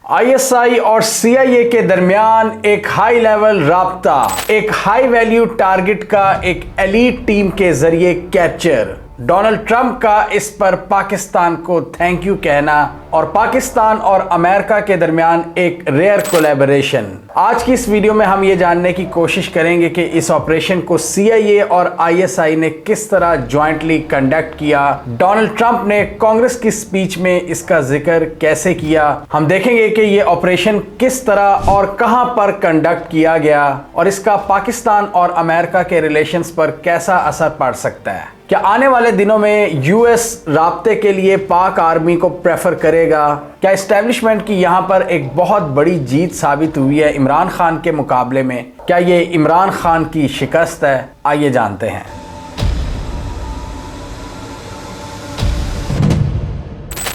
ISI और CIA के दरमियान एक हाई लेवल राब्ता, एक हाई वैल्यू टारगेट का एक एलीट टीम के जरिए कैप्चर, डोनाल्ड ट्रंप का इस पर पाकिस्तान को थैंक यू कहना और पाकिस्तान और अमेरिका के दरमियान एक रेयर कोलैबोरेशन। आज की इस वीडियो में हम ये जानने की कोशिश करेंगे कि इस ऑपरेशन को सीआईए और आईएसआई ने किस तरह ज्वाइंटली कंडक्ट किया, डोनाल्ड ट्रंप ने कांग्रेस की स्पीच में इसका जिक्र कैसे किया। हम देखेंगे कि ये ऑपरेशन किस तरह और कहां पर कंडक्ट किया गया और इसका पाकिस्तान और अमेरिका के रिलेशंस पर कैसा असर पड़ सकता है। क्या आने वाले दिनों में यूएस राब्ते के लिए पाक आर्मी को प्रेफर करेगा? क्या एस्टेब्लिशमेंट की यहां पर एक बहुत बड़ी जीत साबित हुई है इमरान खान के मुकाबले में? क्या ये इमरान खान की शिकस्त है? आइए जानते हैं।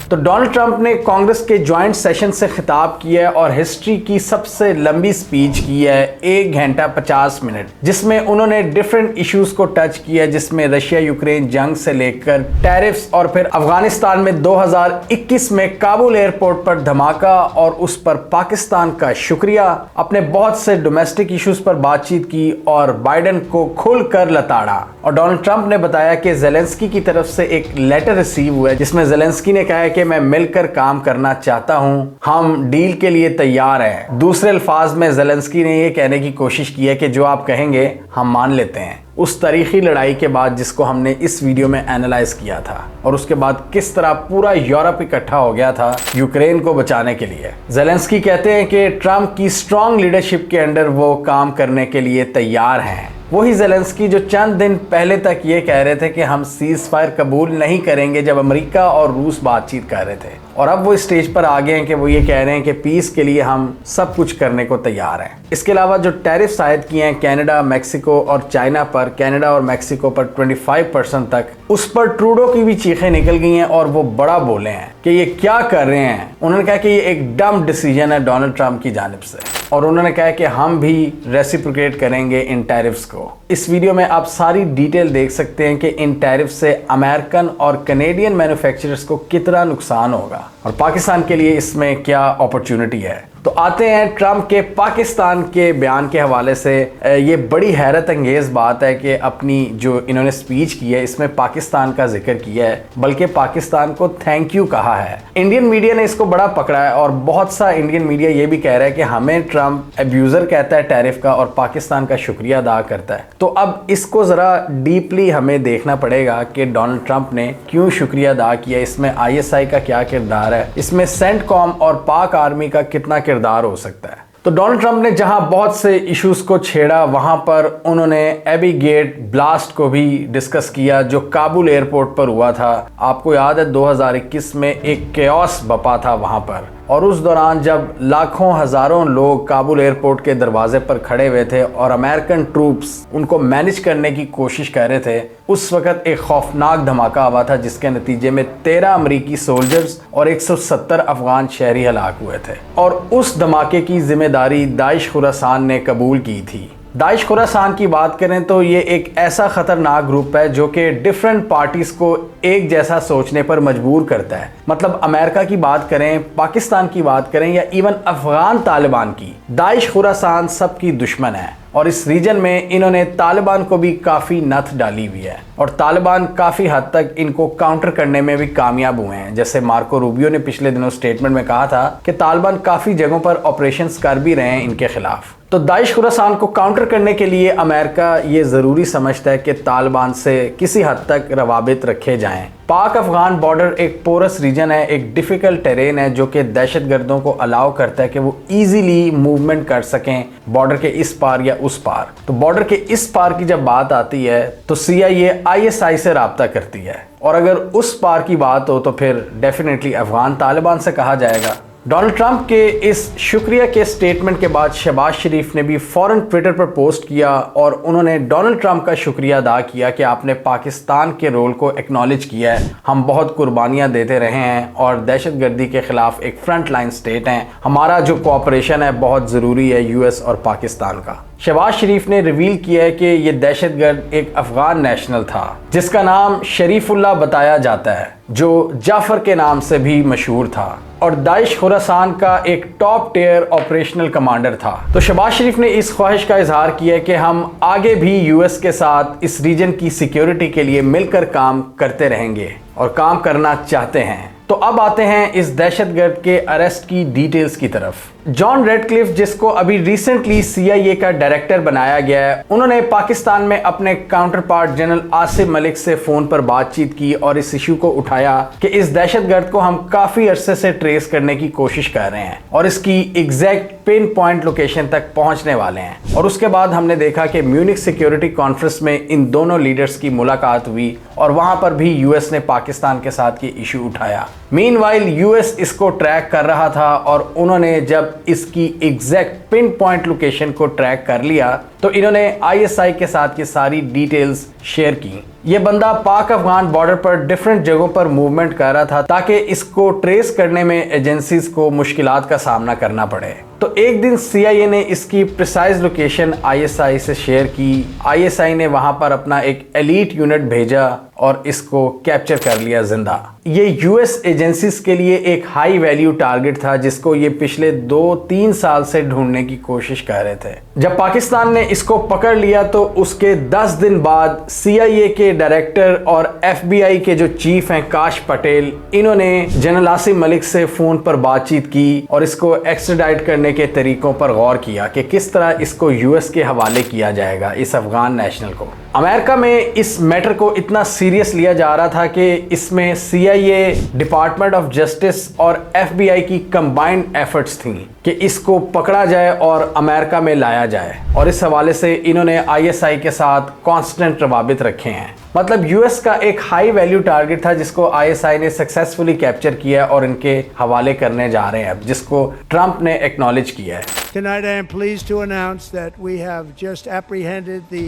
तो डोनाल्ड ट्रंप ने कांग्रेस के ज्वाइंट सेशन से खिताब किया और हिस्ट्री की सबसे लंबी स्पीच की है, 1 घंटा 50 मिनट, जिसमें उन्होंने डिफरेंट इश्यूज को टच किया, जिसमें रशिया यूक्रेन जंग से लेकर टैरिफ्स और फिर अफगानिस्तान में 2021 में काबुल एयरपोर्ट पर धमाका और उस पर पाकिस्तान का शुक्रिया, अपने बहुत से डोमेस्टिक इश्यूज पर बातचीत की और बाइडेन को खुलकर लताड़ा। और डोनाल्ड ट्रंप ने बताया कि जेलेंस्की की तरफ से एक लेटर रिसीव हुआ है जिसमें जेलेंस्की ने कहा है कि मैं मिलकर काम करना चाहता हूं, हम डील के लिए तैयार हैं। दूसरे अल्फाज में जेलेंस्की ने यह कहने की कोशिश की है कि जो आप कहेंगे हम मान लेते हैं। उस तारीखी लड़ाई के बाद जिसको हमने इस वीडियो में एनालाइज किया था और उसके बाद किस तरह पूरा यूरोप इकट्ठा हो गया था यूक्रेन को बचाने के लिए, जेलेंस्की कहते हैं कि ट्रंप की स्ट्रांग लीडरशिप के अंडर वो काम करने के लिए तैयार हैं। वही जेलेंस्की जो चंद दिन पहले तक ये कह रहे थे कि हम सीज फायर कबूल नहीं करेंगे जब अमेरिका और रूस बातचीत कर रहे थे, और अब वो स्टेज पर आ गए हैं कि वो ये कह रहे हैं कि पीस के लिए हम सब कुछ करने को तैयार हैं। इसके अलावा जो टैरिफ्स आयद किए हैं कनाडा, मैक्सिको और चाइना पर, कनाडा और मैक्सिको पर 25% तक, उस पर ट्रूडो की भी चीखें निकल गई हैं और वो बड़ा बोले हैं कि ये क्या कर रहे हैं। उन्होंने कहा कि ये एक डम डिसीजन है डोनाल्ड ट्रंप की जानिब से, और उन्होंने कहा कि हम भी रेसिप्रोकेट करेंगे इन टैरिफ्स को। इस वीडियो में आप सारी डिटेल देख सकते हैं कि इन टैरिफ से अमेरिकन और कनेडियन मैन्युफैक्चरर्स को कितना नुकसान होगा और पाकिस्तान के लिए इसमें क्या अपॉर्चुनिटी है। तो आते हैं ट्रंप के पाकिस्तान के बयान के हवाले से। ये बड़ी हैरत अंगेज बात है कि अपनी जो इन्होंने स्पीच की है इसमें पाकिस्तान का जिक्र किया है, बल्कि पाकिस्तान को थैंक यू कहा है। इंडियन मीडिया ने इसको बड़ा पकड़ा है और बहुत सा इंडियन मीडिया ये भी कह रहा है कि हमें ट्रंप अब्यूजर कहता है टैरिफ का और पाकिस्तान का शुक्रिया अदा करता है। तो अब इसको ज़रा डीपली हमें देखना पड़ेगा कि डोनाल्ड ट्रंप ने क्यों शुक्रिया अदा किया, इसमें आईएसआई का क्या किरदार है, इसमें सेंटकॉम और पाक आर्मी का कितना किरदार हो सकता है। तो डोनाल्ड ट्रंप ने जहां बहुत से इश्यूज को छेड़ा वहां पर उन्होंने एबी गेट ब्लास्ट को भी डिस्कस किया जो काबुल एयरपोर्ट पर हुआ था। आपको याद है 2021 में एक केओस बपा था वहां पर, और उस दौरान जब लाखों हजारों लोग काबुल एयरपोर्ट के दरवाजे पर खड़े हुए थे और अमेरिकन ट्रूप्स उनको मैनेज करने की कोशिश कर रहे थे, उस वक्त एक खौफनाक धमाका हुआ था जिसके नतीजे में 13 अमेरिकी सोल्जर्स और 170 अफगान शहरी हलाक हुए थे। और उस धमाके की जिम्मेदारी दाइश खुरासान ने कबूल की थी। दाइश खुरासान की बात करें तो ये एक ऐसा खतरनाक ग्रुप है जो कि डिफरेंट पार्टीज को एक जैसा सोचने पर मजबूर करता है। मतलब अमेरिका की बात करें, पाकिस्तान की बात करें या इवन अफगान तालिबान की, दाइश खुरासान सबकी दुश्मन है और इस रीजन में इन्होंने तालिबान को भी काफ़ी नथ डाली हुई है और तालिबान काफ़ी हद तक इनको काउंटर करने में भी कामयाब हुए हैं। जैसे मार्को रूबियो ने पिछले दिनों स्टेटमेंट में कहा था कि तालिबान काफ़ी जगहों पर ऑपरेशंस कर भी रहे हैं इनके खिलाफ। तो दाइश खुरासान को काउंटर करने के लिए अमेरिका ये ज़रूरी समझता है कि तालिबान से किसी हद तक रवाबित रखे जाएं। पाक अफगान बॉर्डर एक पोरस रीजन है, एक डिफ़िकल्ट टेरेन है जो कि दहशतगर्दों को अलाउ करता है कि वो ईजीली मूवमेंट कर सकें बॉर्डर के इस पार या उस पार। तो बॉर्डर के इस पार की जब बात आती है तो सीआईए आईएसआई से राब्ता करती है, और अगर उस पार की बात हो तो फिर डेफिनेटली अफगान तालिबान से कहा जाएगा। डोनाल्ड ट्रंप के इस शुक्रिया के स्टेटमेंट के बाद शहबाज शरीफ ने भी फौरन ट्विटर पर पोस्ट किया और उन्होंने डोनाल्ड ट्रंप का शुक्रिया अदा किया कि आपने पाकिस्तान के रोल को एक्नॉलेज किया है। हम बहुत कुर्बानियां देते रहे हैं और दहशतगर्दी के खिलाफ एक फ्रंट लाइन स्टेट हैं। हमारा जो कोऑपरेशन है बहुत ज़रूरी है यूएस और पाकिस्तान का। शहबाज शरीफ ने रिवील किया है कि ये दहशतगर्द एक अफगान नेशनल था जिसका नाम शरीफुल्लाह बताया जाता है, जो जाफर के नाम से भी मशहूर था। और दाइश खुरासान का एक टॉप टियर ऑपरेशनल कमांडर था। तो शहबाज शरीफ ने इस ख्वाहिश का इजहार किया कि हम आगे भी यूएस के साथ इस रीजन की सिक्योरिटी के लिए मिलकर काम करते रहेंगे और काम करना चाहते हैं। तो अब आते हैं इस दहशतगर्द के अरेस्ट की डिटेल्स की तरफ। जॉन रेडक्लिफ, जिसको अभी रिसेंटली CIA का डायरेक्टर बनाया गया है, उन्होंने पाकिस्तान में अपने counter part general Asif Malik से फोन पर बातचीत की और इस इशू को उठाया कि इस दहशतगर्द को हम काफी अरसे से ट्रेस करने की कोशिश कर रहे हैं और इसकी एग्जैक्ट पिन पॉइंट लोकेशन तक पहुंचने वाले हैं। और उसके बाद हमने देखा कि म्यूनिख सिक्योरिटी कॉन्फ्रेंस में इन दोनों लीडर्स की मुलाकात हुई और वहां पर भी यूएस ने पाकिस्तान के साथ ये इशू उठाया। मीनवाइल यूएस इसको ट्रैक कर रहा था और उन्होंने जब इसकी एग्जैक्ट पिन पॉइंट लोकेशन को ट्रैक कर लिया तो इन्होंने ISI के साथ ये सारी डिटेल्स शेयर की। ये बंदा पाक अफगान बॉर्डर पर डिफरेंट जगहों पर मूवमेंट कर रहा था ताकि इसको ट्रेस करने में एजेंसीज को मुश्किलात का सामना करना पड़े। तो एक दिन CIA ने इसकी प्रिसाइज लोकेशन ISI से शेयर की। ISI ने वहां पर अपना एक एलीट यूनिट भेजा और इसको कैप्चर कर लिया जिंदा। ये यूएस एजेंसीज के लिए एक हाई वैल्यू टारगेट था जिसको ये पिछले 2-3 साल से ढूंढने की कोशिश कर रहे थे। जब पाकिस्तान ने इसको पकड़ लिया तो उसके 10 दिन बाद CIA के डायरेक्टर और FBI के जो चीफ हैं काश पटेल, इन्होंने जनरल आसिफ मलिक से फोन पर बातचीत की और इसको एक्स्ट्राडाइट करने के तरीकों पर गौर किया कि किस तरह इसको यूएस के हवाले किया जाएगा, इस अफगान नेशनल को। अमेरिका में इस मैटर को इतना सीरियस लिया जा रहा था कि इसमें CIA, डिपार्टमेंट ऑफ जस्टिस और FBI की कंबाइंड एफर्ट्स थी कि इसको पकड़ा जाए और अमेरिका में लाया जाए। और इस हवाले से इन्होंने ISI के साथ कांस्टेंट रवाबित रखे हैं। मतलब यूएस का एक हाई वैल्यू टारगेट था जिसको ISI ने सक्सेसफुली कैप्चर किया और इनके हवाले करने जा रहे हैं अब, जिसको ट्रंप ने एक्नॉलेज किया है। Tonight I am pleased to announce that we have just apprehended the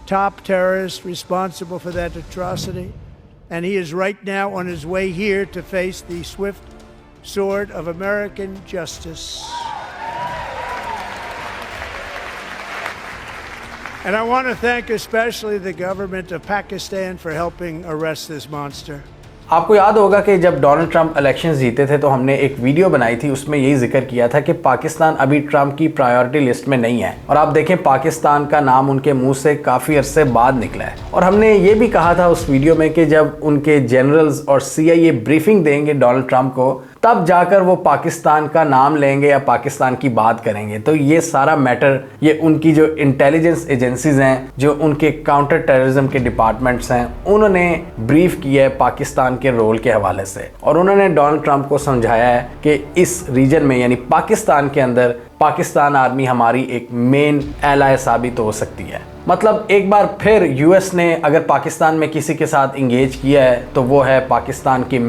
top terrorist responsible for that atrocity, and he is right now on his way here to face the swift sword of American justice. And I want to thank especially the government of Pakistan for helping arrest this monster. आपको याद होगा कि जब Donald Trump elections जीते थे तो हमने एक वीडियो बनाई थी, उसमें यही जिक्र किया था कि पाकिस्तान अभी ट्रंप की प्रायोरिटी लिस्ट में नहीं है। और आप देखें पाकिस्तान का नाम उनके मुंह से काफ़ी अरसे बाद निकला है। और हमने ये भी कहा था उस वीडियो में कि जब उनके जनरल्स और CIA ब्रीफिंग देंगे डोनाल्ड ट्रंप को, तब जाकर वो पाकिस्तान का नाम लेंगे या पाकिस्तान की बात करेंगे। तो ये सारा मैटर ये उनकी जो इंटेलिजेंस एजेंसीज हैं, जो उनके काउंटर टेररिज्म के डिपार्टमेंट्स हैं, उन्होंने ब्रीफ किया है पाकिस्तान के रोल के हवाले से। और उन्होंने डोनाल्ड ट्रंप को समझाया है कि इस रीजन में यानी पाकिस्तान के अंदर पाकिस्तान आर्मी हमारी एक मेन एलाय साबित हो सकती है। मतलब एक बार फिर यूएस ने अगर पाकिस्तान में किसी के साथ इंगेज किया है तो वो है पाकिस्तान की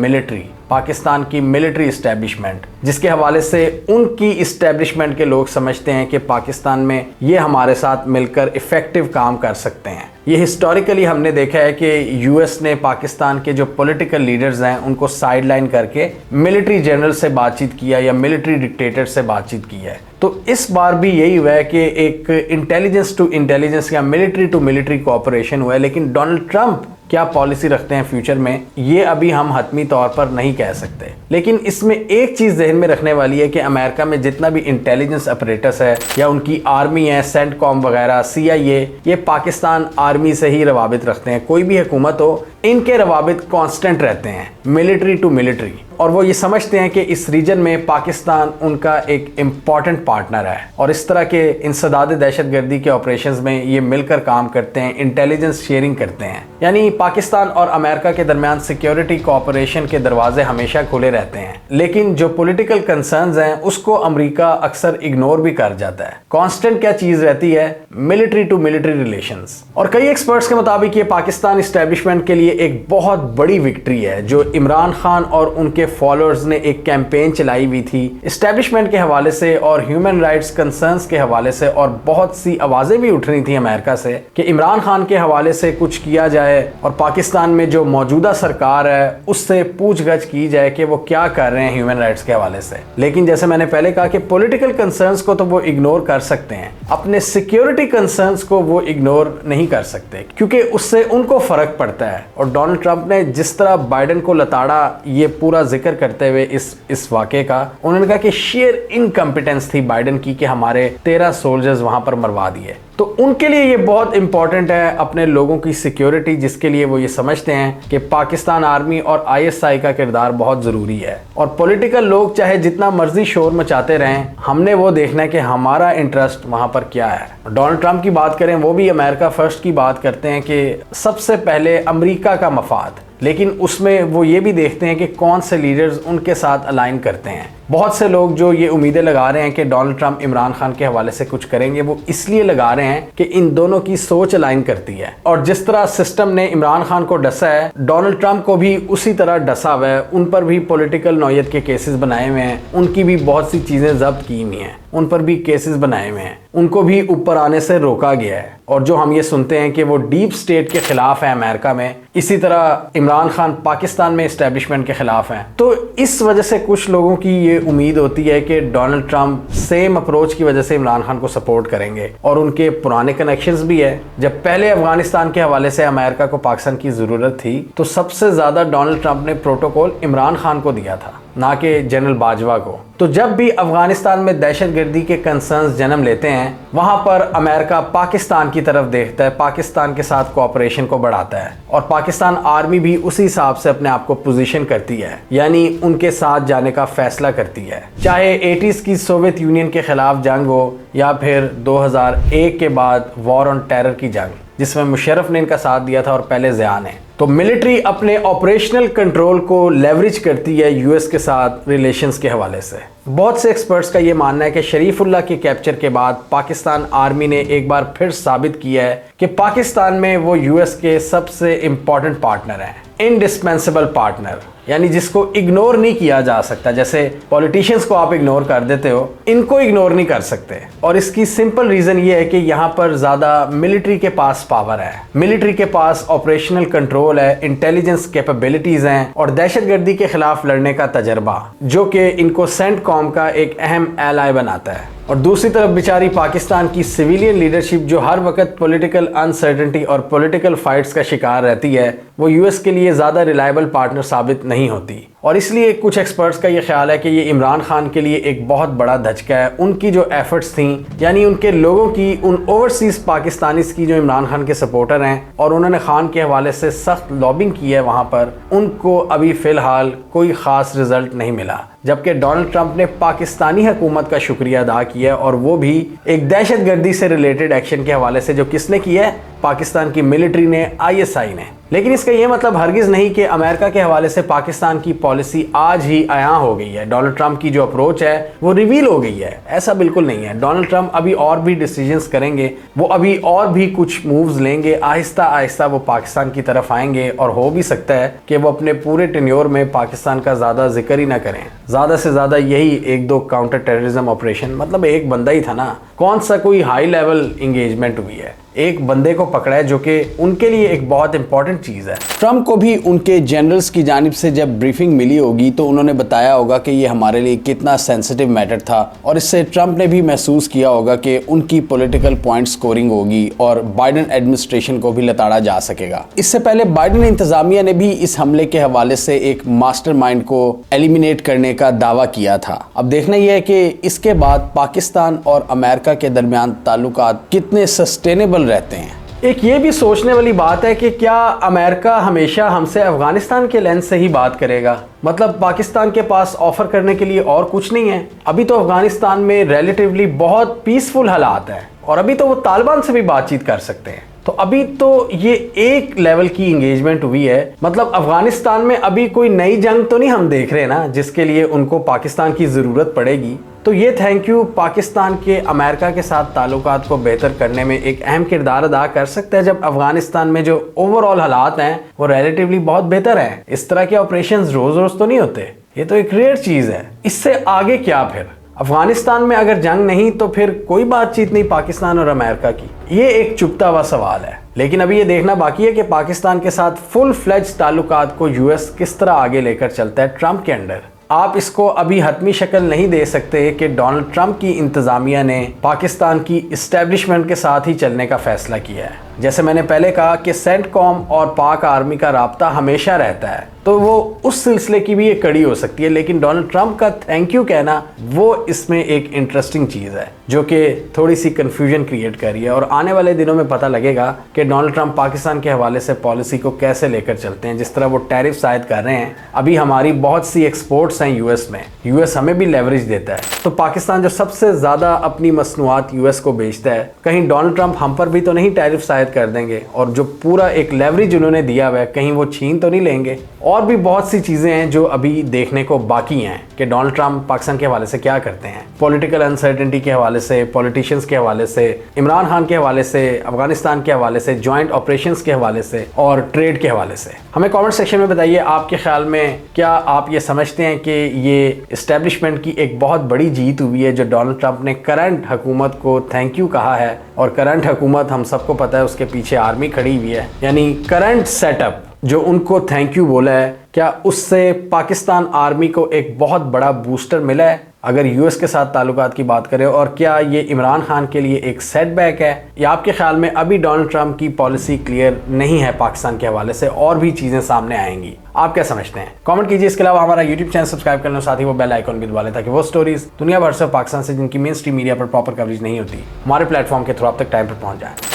मिलिट्री इस्टेब्लिशमेंट, जिसके हवाले से उनकी इस्टेब्लिशमेंट के लोग समझते हैं कि पाकिस्तान में ये हमारे साथ मिलकर इफ़ेक्टिव काम कर सकते हैं। ये हिस्टोरिकली हमने देखा है कि यूएस ने पाकिस्तान के जो पॉलिटिकल लीडर्स हैं उनको साइडलाइन करके मिलिट्री जनरल से बातचीत किया या मिलिट्री डिक्टेटर से बातचीत की है। तो इस बार भी यही हुआ है कि एक इंटेलिजेंस टू इंटेलिजेंस या मिलिट्री टू मिलिट्री कोऑपरेशन हुआ है। लेकिन डोनाल्ड ट्रंप क्या पॉलिसी रखते हैं फ्यूचर में, ये अभी हम हतमी तौर पर नहीं कह सकते। लेकिन इसमें एक चीज़ जहन में रखने वाली है कि अमेरिका में जितना भी इंटेलिजेंस अपरेटस है या उनकी आर्मी है, सेंटकॉम वगैरह, CIA, ये पाकिस्तान आर्मी से ही रवाबित रखते हैं। कोई भी हुकूमत हो, इनके रवाबित कांस्टेंट रहते हैं, मिलिट्री टू मिलिट्री। और वो ये समझते हैं कि इस रीजन में पाकिस्तान उनका एक इम्पॉर्टेंट पार्टनर है और इस तरह के इंसदाद दहशतगर्दी के ऑपरेशंस में ये मिलकर काम करते हैं, इंटेलिजेंस शेयरिंग करते हैं। यानी पाकिस्तान और अमेरिका के दरमियान सिक्योरिटी कोऑपरेशन के दरवाजे हमेशा खुले रहते हैं। लेकिन जो पॉलिटिकल कंसर्न्स हैं उसको अमेरिका अक्सर इग्नोर भी कर जाता है। कांस्टेंट क्या चीज़ रहती है? Military to military relations. और कई एक्सपर्ट्स के मुताबिक ये पाकिस्तान इस्टेब्लिशमेंट के लिए एक बहुत बड़ी विक्ट्री है जो इमरान खान और उनके फॉलोअर्स ने एक कैंपेन चलाई हुई थी इस्टेब्लिशमेंट के हवाले से और ह्यूमन राइट्स कंसर्न्स के हवाले से। और बहुत सी आवाज़ें भी उठ रही थी अमेरिका से कि इमरान खान के हवाले से कुछ किया जाए और पाकिस्तान में जो मौजूदा सरकार है उससे पूछगछ की जाए कि वो क्या कर रहे हैं ह्यूमन राइट्स के हवाले से। लेकिन जैसे मैंने पहले कहा कि पॉलिटिकल कंसर्न्स को तो वो इग्नोर कर सकते हैं, अपने सिक्योरिटी कंसर्न्स को वो इग्नोर नहीं कर सकते क्योंकि उससे उनको फर्क पड़ता है और डोनाल्ड ट्रंप ने जिस तरह बाइडेन को लताड़ा, ये पूरा जिक्र करते हुए इस वाक़े का, उन्होंने कहा कि शेयर इनकम्पिटेंस थी बाइडेन की कि हमारे 13 सोल्जर्स वहां पर मरवा दिए। तो उनके लिए ये बहुत इंपॉर्टेंट है, अपने लोगों की सिक्योरिटी, जिसके लिए वो ये समझते हैं कि पाकिस्तान आर्मी और ISI का किरदार बहुत ज़रूरी है। और पॉलिटिकल लोग चाहे जितना मर्जी शोर मचाते रहें, हमने वो देखना है कि हमारा इंटरेस्ट वहाँ पर क्या है। डोनाल्ड ट्रंप की बात करें, वो भी अमेरिका फर्स्ट की बात करते हैं कि सबसे पहले अमेरिका का मफाद, लेकिन उसमें वो ये भी देखते हैं कि कौन से लीडर्स उनके साथ अलाइन करते हैं। बहुत से लोग जो ये उम्मीदें लगा रहे हैं कि डोनाल्ड ट्रंप इमरान खान के हवाले से कुछ करेंगे, वो इसलिए लगा रहे हैं कि इन दोनों की सोच अलाइन करती है। और जिस तरह सिस्टम ने इमरान खान को डसा है, डोनाल्ड ट्रंप को भी उसी तरह डसा हुआ है। उन पर भी पॉलिटिकल नौयत के केसेस बनाए हुए हैं, उनकी भी बहुत सी चीज़ें जब्त की हुई हैं, उन पर भी केसेस बनाए हुए हैं, उनको भी ऊपर आने से रोका गया है। और जो हम ये सुनते हैं कि वो डीप स्टेट के खिलाफ है अमेरिका में, इसी तरह इमरान खान पाकिस्तान में इस्टेब्लिशमेंट के खिलाफ हैं। तो इस वजह से कुछ लोगों की ये उम्मीद होती है कि डोनाल्ड ट्रंप सेम अप्रोच की वजह से इमरान खान को सपोर्ट करेंगे। और उनके पुराने कनेक्शंस भी है। जब पहले अफगानिस्तान के हवाले से अमेरिका को पाकिस्तान की ज़रूरत थी, तो सबसे ज़्यादा डोनाल्ड ट्रंप ने प्रोटोकॉल इमरान खान को दिया था, ना कि जनरल बाजवा को। तो जब भी अफगानिस्तान में दहशतगर्दी के कंसर्न्स जन्म लेते हैं, वहां पर अमेरिका पाकिस्तान की तरफ देखता है, पाकिस्तान के साथ कोऑपरेशन को बढ़ाता है। और पाकिस्तान आर्मी भी उसी हिसाब से अपने आप को पोजीशन करती है, यानी उनके साथ जाने का फैसला करती है। चाहे 80s की सोवियत यूनियन के खिलाफ जंग हो, या फिर 2001 के बाद वॉर ऑन टेरर की जंग, जिसमें मुशर्रफ ने इनका साथ दिया था और पहले ज़िया ने। तो मिलिट्री अपने ऑपरेशनल कंट्रोल को लेवरेज करती है यूएस के साथ रिलेशंस के हवाले से। बहुत से एक्सपर्ट्स का ये मानना है कि शरीफुल्लाह के कैप्चर के बाद पाकिस्तान आर्मी ने एक बार फिर साबित किया है कि पाकिस्तान में वो यूएस के सबसे इम्पॉर्टेंट पार्टनर हैं, इंडिस्पेंसिबल पार्टनर, यानी जिसको इग्नोर नहीं किया जा सकता। जैसे पॉलिटिशियंस को आप इग्नोर कर देते हो, इनको इग्नोर नहीं कर सकते। और इसकी सिंपल रीजन ये है कि यहाँ पर ज्यादा मिलिट्री के पास पावर है, मिलिट्री के पास ऑपरेशनल कंट्रोल है, इंटेलिजेंस कैपेबिलिटीज हैं और दहशतगर्दी के खिलाफ लड़ने का तजर्बा, जो कि इनको सेंटकॉम का एक अहम एलाय बनाता है। और दूसरी तरफ बेचारी पाकिस्तान की सिविलियन लीडरशिप, जो हर वक्त पॉलिटिकल अनसर्टेनिटी और पॉलिटिकल फाइट्स का शिकार रहती है, वो यूएस के लिए ज़्यादा रिलायबल पार्टनर साबित नहीं होती। और इसलिए कुछ एक्सपर्ट्स का ये ख्याल है कि ये इमरान खान के लिए एक बहुत बड़ा धचका है। उनकी जो एफर्ट्स थी, यानी उनके लोगों की, उन ओवरसीज पाकिस्तानीज की जो इमरान खान के सपोर्टर हैं और उन्होंने खान के हवाले से सख्त लॉबिंग की है वहाँ पर, उनको अभी फ़िलहाल कोई ख़ास रिजल्ट नहीं मिला। जबकि डोनाल्ड ट्रंप ने पाकिस्तानी हुकूमत का शुक्रिया अदा किया, और वो भी एक दहशतगर्दी से रिलेटेड एक्शन के हवाले से, जो किसने किया है? पाकिस्तान की मिलिट्री ने, ISI ने। लेकिन इसका यह मतलब हरगिज़ नहीं कि अमेरिका के हवाले से पाकिस्तान की पॉलिसी आज ही आया हो गई है। डोनाल्ड ट्रंप की जो अप्रोच है वो रिवील हो गई है, ऐसा बिल्कुल नहीं है। डोनाल्ड ट्रंप अभी और भी डिसीजंस करेंगे, वो अभी और भी कुछ मूव्स लेंगे, आहिस्ता आहिस्ता वो पाकिस्तान की तरफ आएंगे। और हो भी सकता है कि वो अपने पूरे टेन्योर में पाकिस्तान का ज़्यादा जिक्र ही ना करें। ज़्यादा से ज़्यादा यही 1-2 काउंटर टेररिज्म ऑपरेशन, मतलब एक बंदा ही था ना, कौन सा कोई हाई लेवल इंगेजमेंट हुई है, एक बंदे को पकड़ा है, जो कि उनके लिए एक बहुत इंपॉर्टेंट चीज़ है। ट्रंप को भी उनके जनरल्स की जानिब से जब ब्रीफिंग मिली होगी, तो उन्होंने बताया होगा कि ये हमारे लिए कितना सेंसिटिव मैटर था, और इससे ट्रंप ने भी महसूस किया होगा कि उनकी पॉलिटिकल पॉइंट स्कोरिंग होगी और बाइडेन एडमिनिस्ट्रेशन को भी लताड़ा जा सकेगा। इससे पहले बाइडेन इंतजामिया ने भी इस हमले के हवाले से एक मास्टरमाइंड को एलिमिनेट करने का दावा किया था। अब देखना यह है कि इसके बाद पाकिस्तान और अमेरिका के दरमियान ताल्लुकात कितने सस्टेनेबल रहते हैं। एक ये भी सोचने वाली बात है कि क्या अमेरिका हमेशा हमसे अफगानिस्तान के लेंस से ही बात करेगा? मतलब पाकिस्तान के पास ऑफर करने के लिए और कुछ नहीं है। अभी तो अफगानिस्तान में रिलेटिवली बहुत पीसफुल हालात है, और अभी तो वो तालिबान से भी बातचीत कर सकते हैं। तो अभी तो ये एक लेवल की इंगेजमेंट हुई है। मतलब अफगानिस्तान में अभी कोई नई जंग तो नहीं हम देख रहे ना, जिसके लिए उनको पाकिस्तान की ज़रूरत पड़ेगी। तो ये थैंक यू पाकिस्तान के अमेरिका के साथ ताल्लुकात को बेहतर करने में एक अहम किरदार अदा कर सकता है, जब अफगानिस्तान में जो ओवरऑल हालात हैं वो रिलेटिवली बहुत बेहतर हैं। इस तरह के ऑपरेशंस रोज रोज तो नहीं होते, ये तो एक रेयर चीज़ है। इससे आगे क्या फिर? अफगानिस्तान में अगर जंग नहीं तो फिर कोई बातचीत नहीं पाकिस्तान और अमेरिका की। ये एक चुभता हुआ सवाल है। लेकिन अभी ये देखना बाकी है कि पाकिस्तान के साथ फुल फ्लेज ताल्लुकात को यूएस किस तरह आगे लेकर चलता है ट्रंप के अंडर। आप इसको अभी हतमी शक्ल नहीं दे सकते कि डोनाल्ड ट्रंप की इंतजामिया ने पाकिस्तान की इस्टेब्लिशमेंट के साथ ही चलने का फैसला किया है। जैसे मैंने पहले कहा कि सेंटकॉम और पाक आर्मी का राब्ता हमेशा रहता है, तो वो उस सिलसिले की भी एक कड़ी हो सकती है। लेकिन डोनाल्ड ट्रंप का थैंक यू कहना वो इसमें एक इंटरेस्टिंग चीज़ है जो कि थोड़ी सी कंफ्यूजन क्रिएट कर रही है। और आने वाले दिनों में पता लगेगा कि डोनाल्ड ट्रंप पाकिस्तान के हवाले से पॉलिसी को कैसे लेकर चलते हैं। जिस तरह वो टैरिफ आयद कर रहे हैं, अभी हमारी बहुत सी एक्सपोर्ट्स हैं यूएस में, यूएस हमें भी लेवरेज देता है, तो पाकिस्तान जो सबसे ज़्यादा अपनी मसनूआत यूएस को बेचता है, कहीं डोनाल्ड ट्रंप हम पर भी तो नहीं टैरिफ आयद कर देंगे और जो पूरा एक लेवरेज उन्होंने दिया हुआ है कहीं वो छीन तो नहीं लेंगे। और भी बहुत सी चीज़ें हैं जो अभी देखने को बाकी हैं कि डोनाल्ड ट्रंप पाकिस्तान के हवाले से क्या करते हैं, पॉलिटिकल अनसर्टेनिटी के हवाले से, पॉलिटिशियंस के हवाले से, इमरान खान के हवाले से, अफगानिस्तान के हवाले से, जॉइंट ऑपरेशंस के हवाले से और ट्रेड के हवाले से। हमें कमेंट सेक्शन में बताइए आपके ख्याल में क्या आप ये समझते हैं कि ये इस्टेब्लिशमेंट की एक बहुत बड़ी जीत हुई है जो डोनाल्ड ट्रंप ने करंट हुकूमत को थैंक यू कहा है। और करंट हुकूमत हम सबको पता है उसके पीछे आर्मी खड़ी हुई है, यानी करंट सेटअप जो उनको थैंक यू बोला है, क्या उससे पाकिस्तान आर्मी को एक बहुत बड़ा बूस्टर मिला है अगर यूएस के साथ ताल्लुकात की बात करें? और क्या ये इमरान खान के लिए एक सेटबैक है या आपके ख्याल में अभी डोनाल्ड ट्रंप की पॉलिसी क्लियर नहीं है पाकिस्तान के हवाले से और भी चीज़ें सामने आएंगी? आप क्या समझते हैं? कमेंट कीजिए। इसके अलावा हमारा यूट्यूब चैनल सब्सक्राइब कर लें, साथ ही वो बेल आइकन भी दबा लें ताकि वो स्टोरीज दुनिया भर से पाकिस्तान से जिनकी मेन स्ट्रीम मीडिया पर प्रॉपर कवरेज नहीं होती हमारे प्लेटफॉर्म के थ्रू आप तक टाइम पर पहुंच जाए।